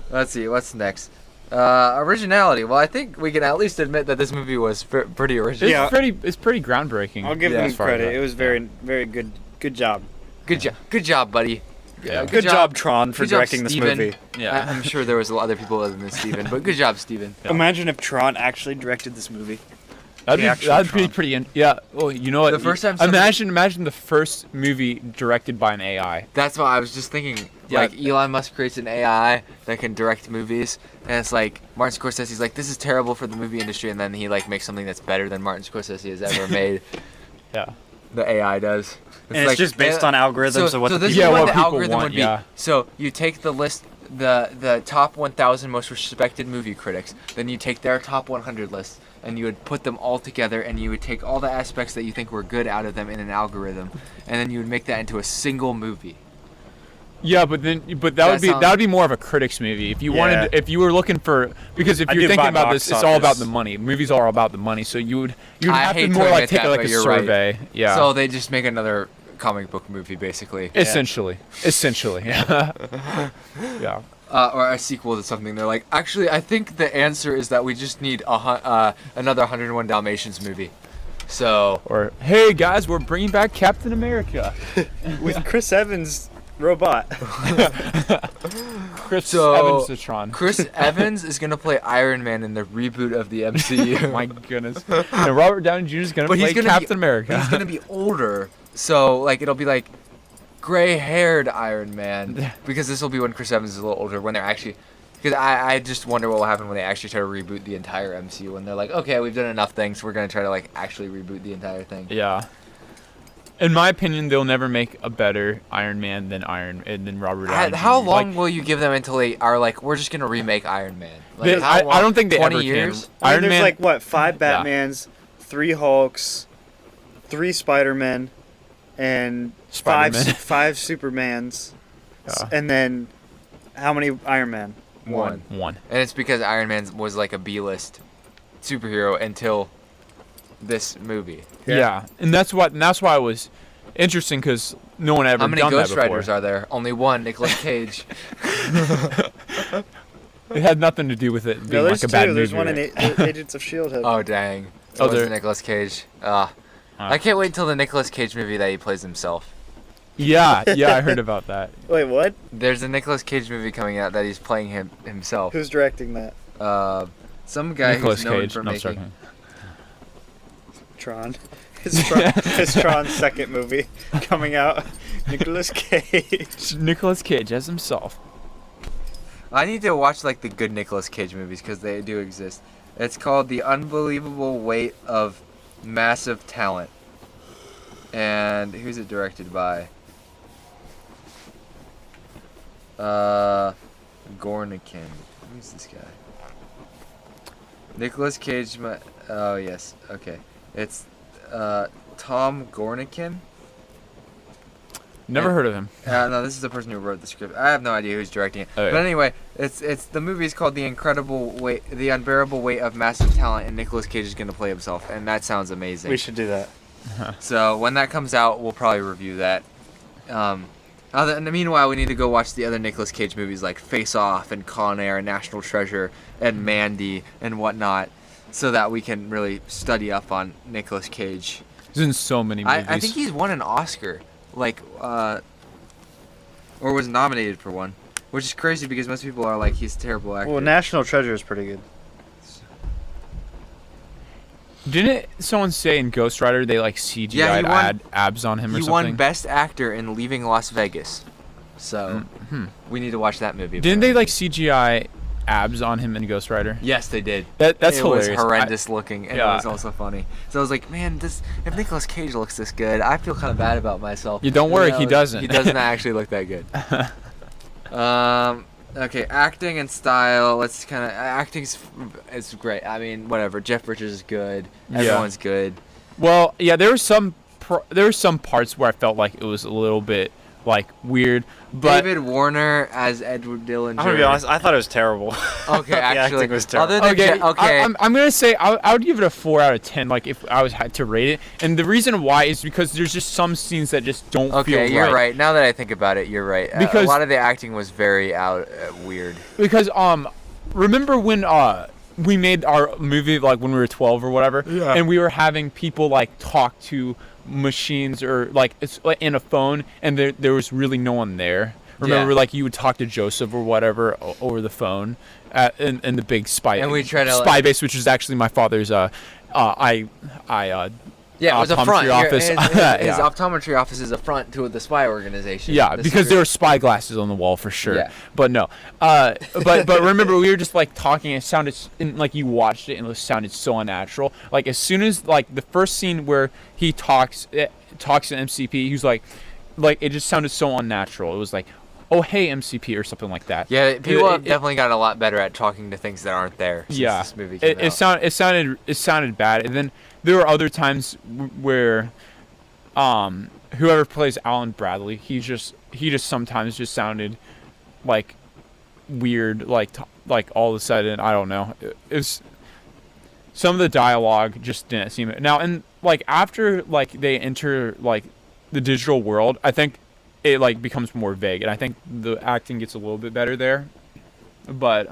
Let's see, what's next? Originality. Well, I think we can at least admit that this movie was pretty original. Yeah. It's pretty groundbreaking. I'll give as them far as credit. that. It was very, very good. Good job. Good job, buddy. Yeah. Good job, Tron, for Good job, directing this Steven. movie. Yeah. I'm sure there was other people other than Steven, but good job, Steven. Yeah. Imagine if Tron actually directed this movie. That'd be Tron. pretty. Yeah. Well, you know what? The first time Imagine the first movie directed by an AI. That's what I was just thinking. Yeah. Like Elon Musk creates an AI that can direct movies, and it's like Martin Scorsese's like, this is terrible for the movie industry, and then he like makes something that's better than Martin Scorsese has ever made. Yeah. The AI does. And it's just based on algorithms of what so the this people is what what the people algorithm want, would be. yeah. So you take the list, the top 1,000 most respected movie critics, then you take their top 100 lists, and you would put them all together, and you would take all the aspects that you think were good out of them in an algorithm, and then you would make that into a single movie. Yeah, but that would be more of a critics movie. If you if you were looking for, because if I you're do thinking buy about box this, it's all about office. the money. Movies are all about the money. So you'd I have to hate more to like admit take that, like but a you're right. survey. Yeah. So they just make another comic book movie, basically. Essentially. Yeah. Yeah. Or a sequel to something. They're like, actually, I think the answer is that we just need another 101 Dalmatians movie. So. Or hey guys, we're bringing back Captain America With Chris Evans' robot. Chris Evans to Tron. Chris Evans is gonna play Iron Man in the reboot of the MCU. My goodness. And Robert Downey Jr. is gonna play Captain America. He's gonna be older, so like it'll be like gray-haired Iron Man, because this will be when Chris Evans is a little older, when they're actually. Because I just wonder what will happen when they actually try to reboot the entire MCU, when they're like, okay, we've done enough things, we're gonna try to like actually reboot the entire thing. Yeah. In my opinion, they'll never make a better Iron Man than Robert Downey Jr. How long will you give them until they are like, we're just gonna remake Iron Man? Like, I don't think they 20 ever years? can. I mean, Iron there's Man, like what, 5 Batmans, 3 Hulks, 3 Spider-Men, and Spider-Man. 5 Supermans, Yeah. and then how many Iron Man? One. One. And it's because Iron Man was like a B-list superhero until this movie. Yeah. And that's why it was interesting, because no one ever How many done Ghost that before. Riders are there? Only one, Nicolas Cage. It had nothing to do with it being No, there's like a bad 2. movie. There's one in Agents of S.H.I.E.L.D. Oh, dang. Oh, Oh, there's there- Nicolas Cage. I can't wait till the Nicolas Cage movie that he plays himself. Yeah, I heard about that. Wait, what? There's a Nicolas Cage movie coming out that he's playing himself. Who's directing that? Some guy Nicolas who's known Cage. for No, making. sorry. Tron. His Tron second movie coming out. Nicolas Cage. Nicolas Cage as himself. I need to watch like the good Nicolas Cage movies because they do exist. It's called The Unbelievable Weight of Massive Talent. And who's it directed by? Gornikin. Who's this guy? Nicolas Cage. Oh yes. Okay. It's Tom Gornikin. Never heard of him. No, this is the person who wrote the script. I have no idea who's directing it. Oh, yeah. But anyway, it's the movie is called The Unbearable Weight of Massive Talent, and Nicolas Cage is gonna play himself, and that sounds amazing. We should do that. So when that comes out, we'll probably review that. Meanwhile, we need to go watch the other Nicolas Cage movies like Face Off and Con Air and National Treasure and Mandy and whatnot, so that we can really study up on Nicolas Cage. He's in so many movies. I think he's won an Oscar or was nominated for one, which is crazy because most people are like he's a terrible actor. Well, National Treasure is pretty good. Didn't someone say in Ghost Rider they like CGI'd abs on him or He something? won Best Actor in Leaving Las Vegas, so we need to watch that movie. Didn't they like CGI abs on him in Ghost Rider? Yes, they did. That's it hilarious. It was horrendous looking, and it was also funny. So I was like, man, if Nicolas Cage looks this good, I feel kind of bad about myself. You don't worry, he doesn't. He doesn't actually look that good. Okay, acting and style. Let's kind of acting's it's great. I mean, whatever. Jeff Bridges is good. Everyone's good. Well, yeah, there were some parts where I felt like it was a little bit like weird. But David Warner as Edward Dillinger. I'm gonna be honest. I thought it was terrible. Okay, actually, acting was terrible. Other than okay, I'm gonna say I would give it a 4 out of 10. Like if I had to rate it, and the reason why is because there's just some scenes that just don't feel right. Okay, you're right. Now that I think about it, you're right. Because a lot of the acting was very weird. Because remember when we made our movie like when we were 12 or whatever, and we were having people like talk to machines or like it's like in a phone, and there was really no one there. Remember, like you would talk to Joseph or whatever over the phone in the big spy base, which is actually my father's it was a front. office. His optometry office is a front to the spy organization. Yeah, because there were spy glasses on the wall for sure. Yeah. But no, but remember we were just like talking. It sounded like you watched it and it sounded so unnatural. Like as soon as like the first scene where he talks to MCP, he was like it just sounded so unnatural. It was like, oh hey MCP or something like that. Yeah, people have definitely gotten a lot better at talking to things that aren't there. Since this movie came out. It sounded bad, and then there were other times where, whoever plays Alan Bradley, he just sometimes just sounded like weird, like all of a sudden I don't know. It was some of the dialogue just didn't seem now, and like after like they enter like the digital world, I think it like becomes more vague, and I think the acting gets a little bit better there. But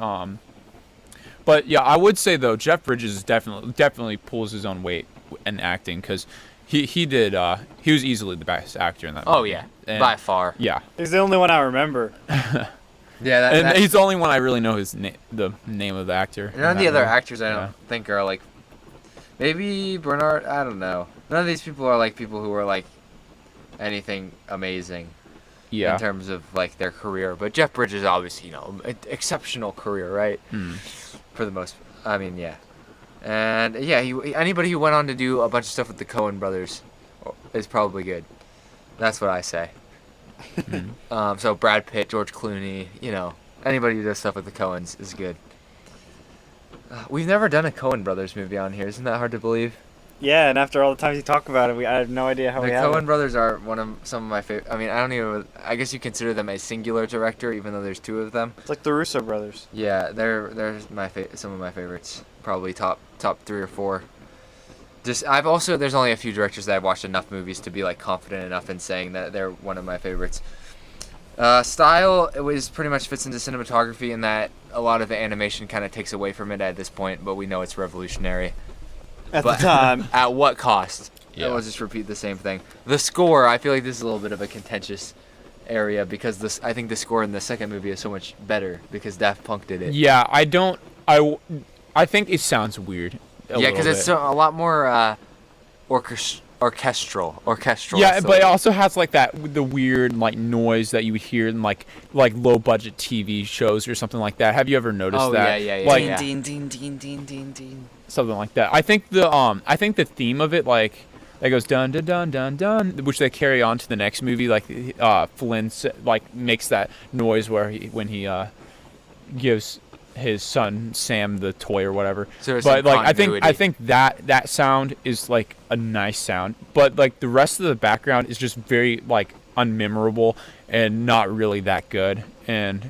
yeah, I would say though Jeff Bridges definitely pulls his own weight in acting because he was easily the best actor in that movie. Oh yeah, by far. Yeah, He's the only one I remember. Yeah, he's the only one I really know the name of the actor. None of the other actors I don't think are like, maybe Bernard. I don't know. None of these people are like people who are like anything amazing. Yeah. In terms of like their career, but Jeff Bridges obviously exceptional career, right? For the most, I mean, yeah, and yeah, anybody who went on to do a bunch of stuff with the Coen brothers is probably good. That's what I say. So Brad Pitt, George Clooney, anybody who does stuff with the Coens is good. We've never done a Coen brothers movie on here. Isn't that hard to believe? Yeah, and after all the times you talk about it, I have no idea how we have The Coen brothers are some of my favorite. I mean, I guess you consider them a singular director, even though there's two of them. It's like the Russo brothers. Yeah, they're some of my favorites. Probably top 3 or 4. There's only a few directors that I've watched enough movies to be like confident enough in saying that they're one of my favorites. Style, it was pretty much fits into cinematography in that a lot of the animation kind of takes away from it at this point, but we know it's revolutionary. At the time. At what cost? Yeah. We'll just repeat the same thing. The score, I feel like this is a little bit of a contentious area because I think the score in the second movie is so much better because Daft Punk did it. Yeah, I think it sounds weird. Yeah, because it's a lot more orchestral. Yeah, but it also has like the weird like noise that you would hear in like low budget TV shows or something like that. Have you ever noticed that? Yeah. Like Ding, ding, ding, ding, ding, ding. Something like that. I think the theme of it like that goes dun dun dun dun dun, which they carry on to the next movie. Like Flynn like makes that noise when he gives his son Sam the toy or whatever. So but like I think that sound is like a nice sound, but like the rest of the background is just very like unmemorable and not really that good, and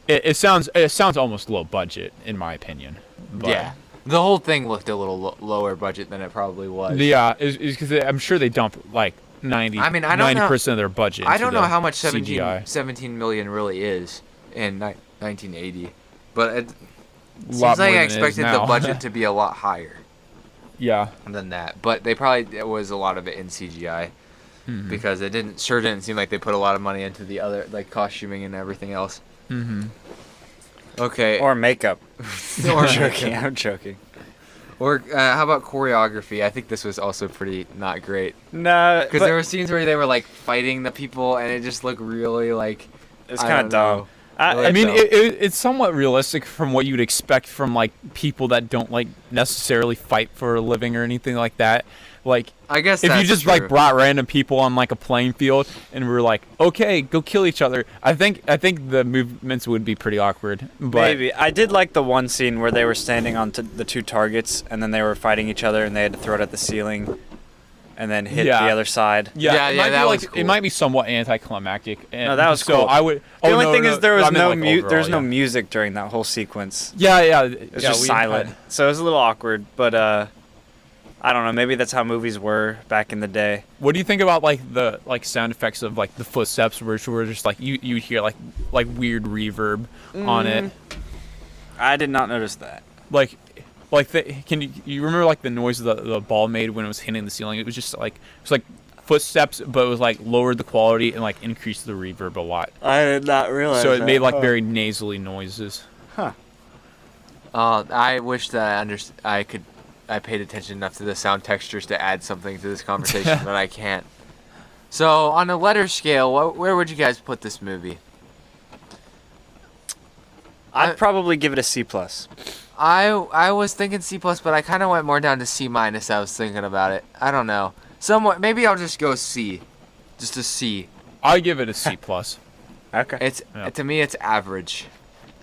it sounds almost low budget in my opinion. But yeah. The whole thing looked a little lower budget than it probably was. Yeah, is because I'm sure they dump like 90% of their budget. I don't know how much CGI. 17 million really is in 1980, but it seems Lot like more I than it is expected the now. budget to be a lot higher Yeah. than that. But it was a lot of it in CGI. because it didn't seem like they put a lot of money into the other like costuming and everything else. Mm-hmm. Okay. Or makeup. Or joking. I'm joking. Or how about choreography? I think this was also pretty not great. No, Because there were scenes where they were like fighting the people, and it just looked really like. it's kind of dumb. I mean, So- it's somewhat realistic from what you'd expect from like people that don't like necessarily fight for a living or anything like that. Like, I guess if you that's just true. like brought random people on like a playing field and we're like, okay, go kill each other, I think the movements would be pretty awkward. But Maybe. I did like the one scene where they were standing on the two targets, and then they were fighting each other, and they had to throw it at the ceiling, and then hit Yeah. the other side. Yeah, it might that be was like cool. it might be somewhat anticlimactic. And No, that was so cool. I would. The oh, only no, thing no, is there was I meant, no like, overall, there's no yeah. music during that whole sequence. Yeah, It's just silent. So it was a little awkward, but I don't know. Maybe that's how movies were back in the day. What do you think about like the sound effects of like the footsteps, which were just like you hear like weird reverb on it, I did not notice that. like can you remember like the noise the ball made when it was hitting the ceiling? It was just like footsteps, but it was like lowered the quality and like increased the reverb a lot. I did not realize. So it made like very nasally noises. I wish that I paid attention enough to the sound textures to add something to this conversation, but I can't. So on a letter scale, where would you guys put this movie? I'd probably give it a C+. I was thinking C++, but I kind of went more down to C-. I was thinking about it. I don't know. Somewhat. Maybe I'll just go C. Just a C. I give it a C plus. Okay. It's Yeah. to me it's average,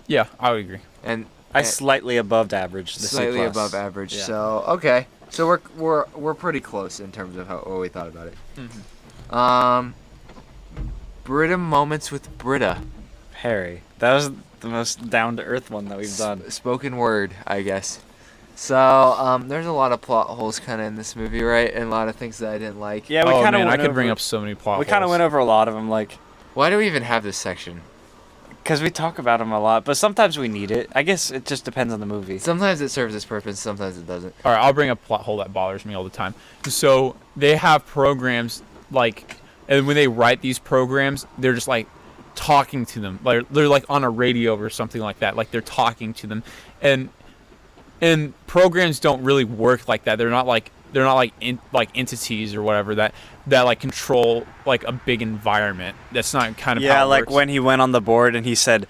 Yeah, I would agree. and I slightly above average. The slightly C+. above average. Yeah. So okay. So we're pretty close in terms of what we thought about it. Britta moments with Britta. Harry. That was the most down to earth one that we've done. Spoken word, I guess. So there's a lot of plot holes kind of in this movie, right? And a lot of things that I didn't like. Yeah, we Oh kind of man, I went could bring over- up so many plot We kind of holes. went over a lot of them, like, Why do we even have this section? because we talk about them a lot, but sometimes we need it. I guess it just depends on the movie. Sometimes it serves its purpose, sometimes it doesn't. All right, I'll bring up a plot hole that bothers me all the time. So they have programs like, and when they write these programs, they're just like talking to them. Like they're like on a radio or something like that. Like they're talking to them, and programs don't really work like that. They're not like entities or whatever that like control like a big environment. That's not kind of Yeah, how it like works. when he went on the board and he said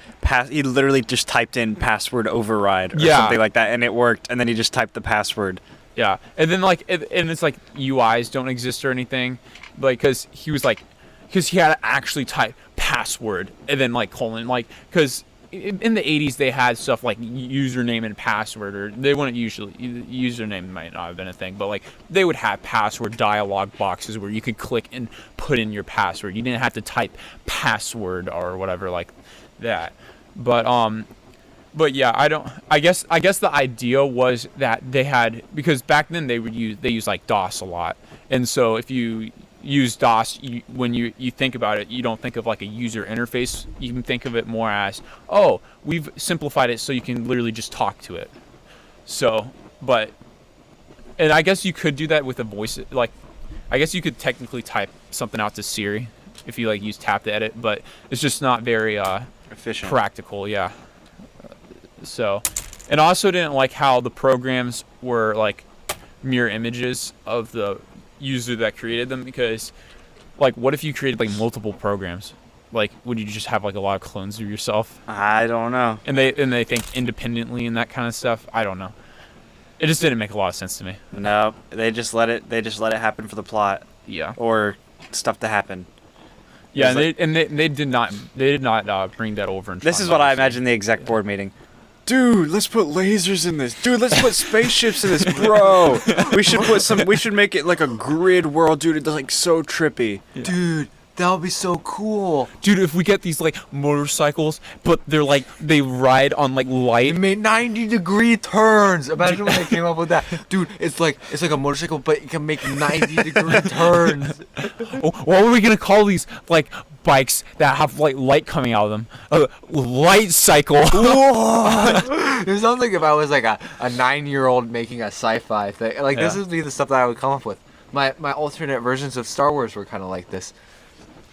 he literally just typed in password override or Yeah. something like that, and it worked. And then he just typed the password. Yeah, and then like, and it's like UIs don't exist or anything, like because he had to actually type password and then like colon, like because in the 80s they had stuff like username and password, or they wouldn't usually, username might not have been a thing, but like they would have password dialog boxes where you could click and put in your password. You didn't have to type password or whatever like that, but yeah, I guess the idea was that they had, because back then they used like DOS a lot, and so if you use DOS, when you think about it, you don't think of like a user interface. You can think of it more as, oh, we've simplified it so you can literally just talk to it. So, and I guess you could do that with a voice, like, I guess you could technically type something out to Siri if you like use tap to edit, but it's just not very Efficient. practical, yeah. So, and I also didn't like how the programs were like mirror images of the user that created them, because like what if you created like multiple programs? Like would you just have like a lot of clones of yourself? I don't know. And they think independently and that kind of stuff? I don't know. It just didn't make a lot of sense to me. No, they just let it happen for the plot Yeah. or stuff to happen. Yeah, It's they did not bring that over. In This Tron, is what I obviously. imagine the exec board meeting. Dude, let's put lasers in this. Dude, let's put spaceships in this, bro. We should make it like a grid world, dude. It's like so trippy. Yeah. Dude, that would be so cool. Dude, if we get these like motorcycles, but they're like they ride on like light. It made 90-degree turns. Imagine when they came up with that. Dude, it's like a motorcycle, but it can make 90-degree turns. What are we gonna call these like bikes that have like light coming out of them? A light cycle. It sounds like if I was like a 9-year-old making a sci-fi thing. Like this Yeah. would be the stuff that I would come up with. my alternate versions of Star Wars were kind of like this.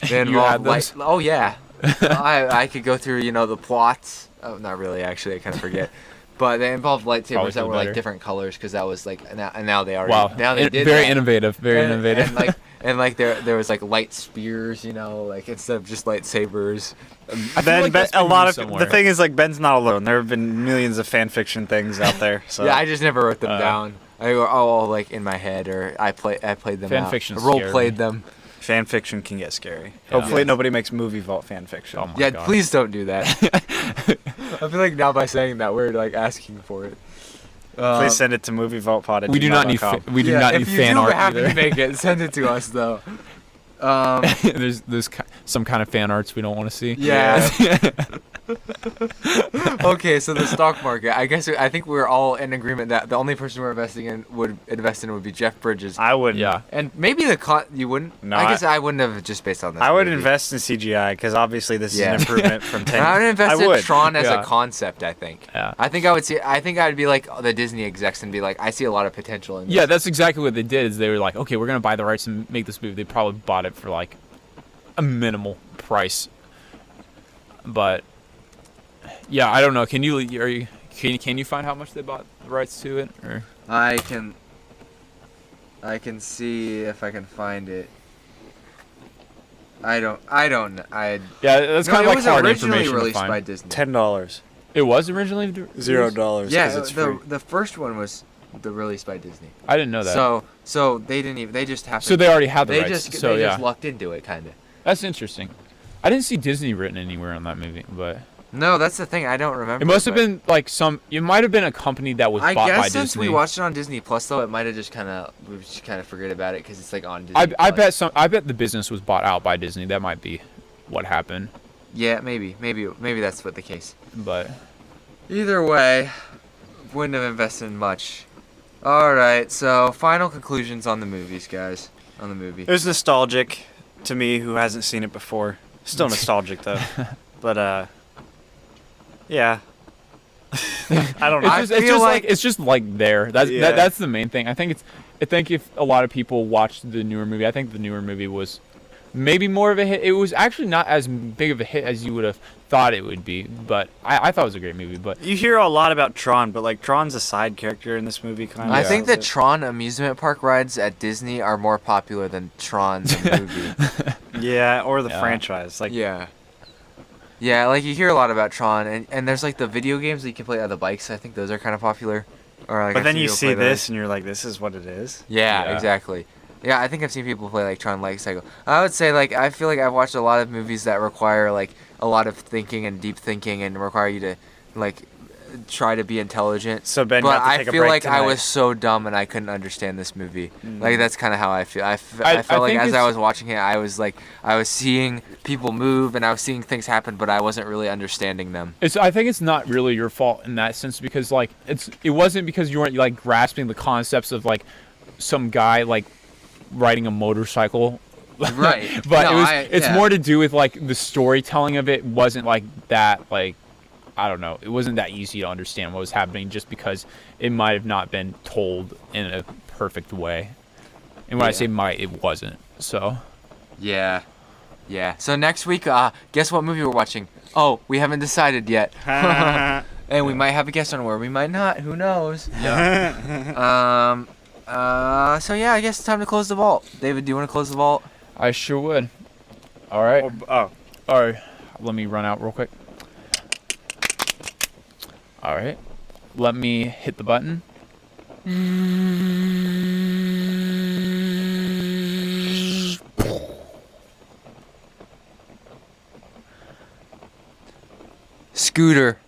They You had involved those? oh yeah, I could go through the plots. Oh, not really actually. I kind of forget. But they involved lightsabers Probably that were better. like different colors because that was like now they already Wow. now they did very that. innovative. Very And- innovative. and like there was like light spears, like instead of just lightsabers. I feel like that's a been lot used of somewhere. the thing is like Ben's not alone. There have been millions of fan fiction things out there. So Yeah, I just never wrote them Uh, down. I go like in my head, or I played them Fan out. fiction's Role scary. played them. fan fiction can get scary. Yeah. Hopefully Yes. nobody makes movie vault fan fiction. Oh my Yeah, God. please don't do that. I feel like now by saying that we're like asking for it. Please send it to movievaultpod@gmail.com. We do not need we do not need if you fan do art happen either. to make it, send it to us though. there's some kind of fan arts we don't want to see. Yeah. Okay, so the stock market. I think we're all in agreement that the only person we're would invest in would be Jeff Bridges. I would. Yeah. And maybe you wouldn't. No, I guess I wouldn't have just based on this. I would movie. invest in CGI because obviously this Yeah. is an improvement from 10. And I would invest I in would. Tron as Yeah. a concept. I think. Yeah. I think I would be like the Disney execs and be like, I see a lot of potential in this. Yeah, that's exactly what they did. Is they were like, okay, we're gonna buy the rights and make this movie. They probably bought it for like a minimal price. But yeah, I don't know. Can you find how much they bought the rights to it? Or I can see if I can find it. I don't. yeah, that's No, kind it of like was hard originally information to released find. by Disney. $10. It was originally $0 Yeah, because it's free. the first one was released by Disney. I didn't know that. So they didn't even. They just happened. So they already had the They rights. just so they yeah, just lucked into it, kind of. that's interesting. I didn't see Disney written anywhere on that movie, but No, that's the thing. I don't remember. it must have but been like some. It might have been a company that was I bought guess by since Disney. we watched it on Disney Plus, though, it might have just we just kind of forget about it because it's like on Disney. I Plus. bet I bet the business was bought out by Disney. That might be what happened. Yeah, maybe that's what the case. But Either way, wouldn't have invested in much. All right, so final conclusions on the movies, guys. On the movie. It was nostalgic to me who hasn't seen it before. Still nostalgic though. But yeah. I don't know. I feel like- it's just like there. That's Yeah. that's the main thing. I think if a lot of people watched the newer movie, I think the newer movie was maybe more of a hit. It was actually not as big of a hit as you would have thought it would be, but I thought it was a great movie. But You hear a lot about Tron, but like Tron's a side character in this movie kind of. I think the Tron amusement park rides at Disney are more popular than Tron the movie. Yeah, or the Yeah. franchise. Like Yeah. Yeah, like you hear a lot about Tron, and there's like the video games that you can play on the bikes. I think those are kind of popular. Or like but I've then seen you people see play this those. and you're like, this is what it is. Yeah, Yeah. exactly. Yeah, I think I've seen people play like Tron Light Cycle. I would say like I feel like I've watched a lot of movies that require like a lot of thinking and deep thinking and require you to like try to be intelligent. So Ben, you But have to I take a feel break like I tonight. was so dumb and I couldn't understand this movie. Mm. Like that's kind of how I feel. I I felt like think as I it's- was watching it, I was seeing people move and I was seeing things happen, but I wasn't really understanding them. I think it's not really your fault in that sense because like it wasn't because you weren't like grasping the concepts of like some guy like riding a motorcycle. Right. But No, it's yeah. more to do with like the storytelling of it wasn't like that like I don't know. It wasn't that easy to understand what was happening just because it might have not been told in a perfect way. And when I Yeah. say might, it wasn't. So Yeah. Yeah. So next week, guess what movie we're watching? Oh, we haven't decided yet. And we might have a guest on where we might not. Who knows? So yeah, I guess it's time to close the vault. David, do you want to close the vault? I sure would. All right. Oh, All right. Let me run out real quick. All right. Let me hit the button. Scooter.